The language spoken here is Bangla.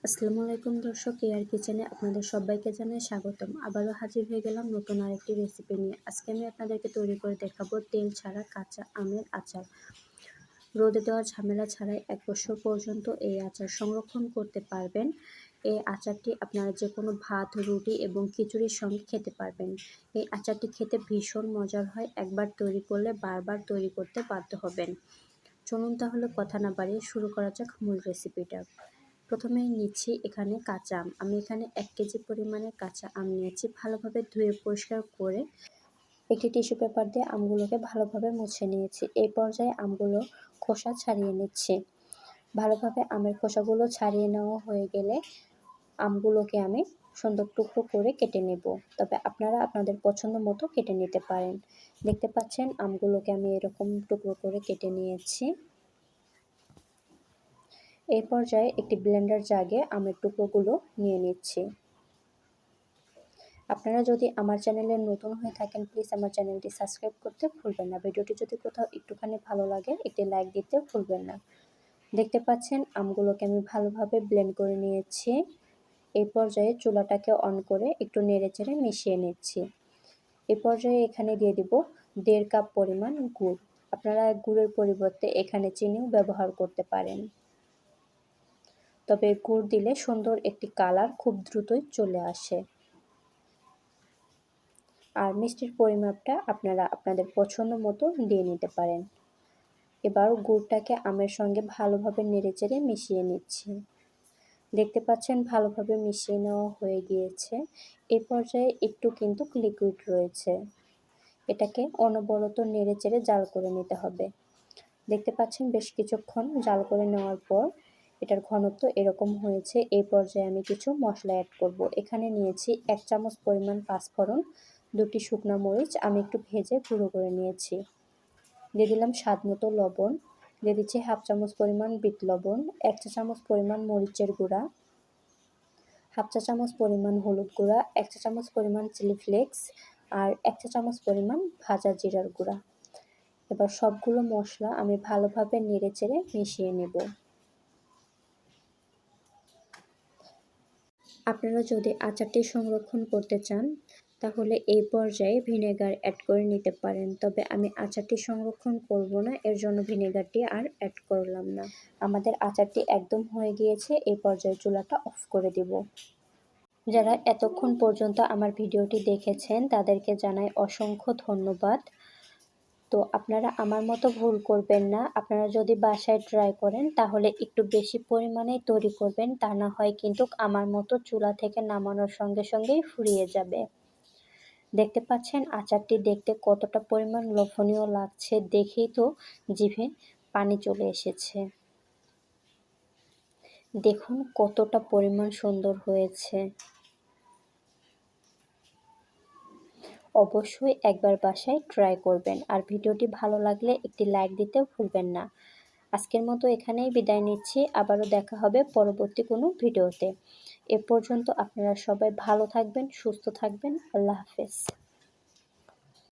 আসসালামু আলাইকুম দর্শক, এআর কিচেনে আপনাদের সবাইকে জানাই স্বাগতম। আবারও হাজির হয়ে গেলাম নতুন আরেকটি রেসিপি নিয়ে। আজকে আমি আপনাদেরকে তৈরি করে দেখাবো তেল ছাড়া কাঁচা আমের আচার। রোদে দেওয়া ঝামেলা ছাড়াই 1 বছর পর্যন্ত এই আচার সংরক্ষণ করতে পারবেন। এই আচারটি আপনারা যে কোনো ভাত, রুটি এবং খিচুড়ির সঙ্গে খেতে পারবেন। এই আচারটি খেতে ভীষণ মজার হয়। একবার তৈরি করলে বারবার তৈরি করতে বাধ্য হবেন। চলুন তাহলে কথা না বাড়িয়ে শুরু করা যাক মূল রেসিপিটা। প্রথমেই নিচ্ছি এখানে কাঁচা আম। আমি এখানে 1 কেজি পরিমাণের কাঁচা আম নিয়েছি। ভালোভাবে ধুয়ে পরিষ্কার করে একটি টিস্যু পেপার দিয়ে আমগুলোকে ভালোভাবে মুছে নিয়েছি। এই পর্যায়ে আমগুলো খোসা ছাড়িয়ে নিচ্ছি। ভালোভাবে আমের খোসাগুলো ছাড়িয়ে নেওয়া হয়ে গেলে আমগুলোকে আমি সুন্দর টুকরো করে কেটে নেব। তবে আপনারা আপনাদের পছন্দ মতো কেটে নিতে পারেন। দেখতে পাচ্ছেন আমগুলোকে আমি এরকম টুকরো করে কেটে নিয়েছি। এই পর্যায়ে একটি ব্লেন্ডার জাগে আমের টুকরোগুলো নিয়ে নিচ্ছি। আপনারা যদি আমার চ্যানেলে নতুন হয়ে থাকেন, প্লিজ আমার চ্যানেলটি সাবস্ক্রাইব করতে ভুলবেন না। ভিডিওটি যদি কোথাও একটুখানি ভালো লাগে একটি লাইক দিতে ভুলবেন না। দেখতে পাচ্ছেন আমগুলোকে আমি ভালোভাবে ব্লেন্ড করে নিয়েছি। এই পর্যায়ে চুলাটাকে অন করে একটু নেড়েচেড়ে মিশিয়ে নিচ্ছি। এই পর্যায়ে এখানে দিয়ে দিব 1.5 কাপ পরিমাণ গুড়। আপনারা গুড়ের পরিবর্তে এখানে চিনিও ব্যবহার করতে পারেন। তবে গুড় দিলে সুন্দর একটি কালার খুব দ্রুতই চলে আসে। আর মিষ্টির পরিমাপটা আপনারা আপনাদের পছন্দ মতো দিয়ে নিতে পারেন। এবার গুড়টাকে আমের সঙ্গে ভালোভাবে নেড়েচেড়ে মিশিয়ে নিচ্ছি। দেখতে পাচ্ছেন ভালোভাবে মিশিয়ে নেওয়া হয়ে গিয়েছে। এই পর্যায়ে একটু কিন্তু লিকুইড রয়েছে। এটাকে অনবরত নেড়েচেড়ে জাল করে নিতে হবে। দেখতে পাচ্ছেন বেশ কিছুক্ষণ জাল করে নেওয়ার পর এটার ঘনত্ব এরকম হয়েছে। এই পর্যায়ে আমি কিছু মশলা অ্যাড করব। এখানে নিয়েছি 1 চামচ পরিমাণ পাঁচফোড়ন, 2টি শুকনো মরিচ আমি একটু ভেজে গুঁড়ো করে নিয়েছি। দিয়ে দিলাম স্বাদ মতো লবণ, দিয়ে দিচ্ছি 1/2 চামচ পরিমাণ বিট লবণ, 1 চা চামচ পরিমাণ মরিচের গুঁড়া, 1/2 চা চামচ পরিমাণ হলুদ গুঁড়া, 1 চা চামচ পরিমাণ চিলি ফ্লেক্স আর 1 চা চামচ পরিমাণ ভাজা জিরার গুঁড়া। এবার সবগুলো মশলা আমি ভালোভাবে নেড়েচেড়ে মিশিয়ে নেব। আপনারা যদি আচারটি সংরক্ষণ করতে চান তাহলে এই পর্যায়ে ভিনেগার অ্যাড করে নিতে পারেন। তবে আমি আচারটি সংরক্ষণ করব না, এর জন্য ভিনেগারটি আর অ্যাড করলাম না। আমাদের আচারটি একদম হয়ে গিয়েছে। এই পর্যায়ে চুলাটা অফ করে দেব। যারা এতক্ষণ পর্যন্ত আমার ভিডিওটি দেখেছেন তাদেরকে জানাই অসংখ্য ধন্যবাদ। তো আপনারা আমার মতো ভুল করবেন না। আপনারা যদি বাসায় ট্রাই করেন তাহলে একটু বেশি পরিমাণেই তৈরি করবেন, তা না হয় কিন্তু আমার মতো চুলা থেকে নামানোর সঙ্গে সঙ্গেই ফুরিয়ে যাবে। দেখতে পাচ্ছেন আচারটি দেখতে কতটা পরিমাণ লোভনীয় লাগছে, দেখেই তো জিভে পানি চলে এসেছে। দেখুন কতটা পরিমাণ সুন্দর হয়েছে। অবশ্যই একবার বাসায় ট্রাই করবেন। আর ভিডিওটি ভালো লাগলে একটি লাইক দিতে ভুলবেন না। আজকের মতো এখানেই বিদায় নিচ্ছি। আবারও দেখা হবে পরবর্তী কোনো ভিডিওতে। এ পর্যন্ত আপনারা সবাই ভালো থাকবেন, সুস্থ থাকবেন। আল্লাহ হাফেজ।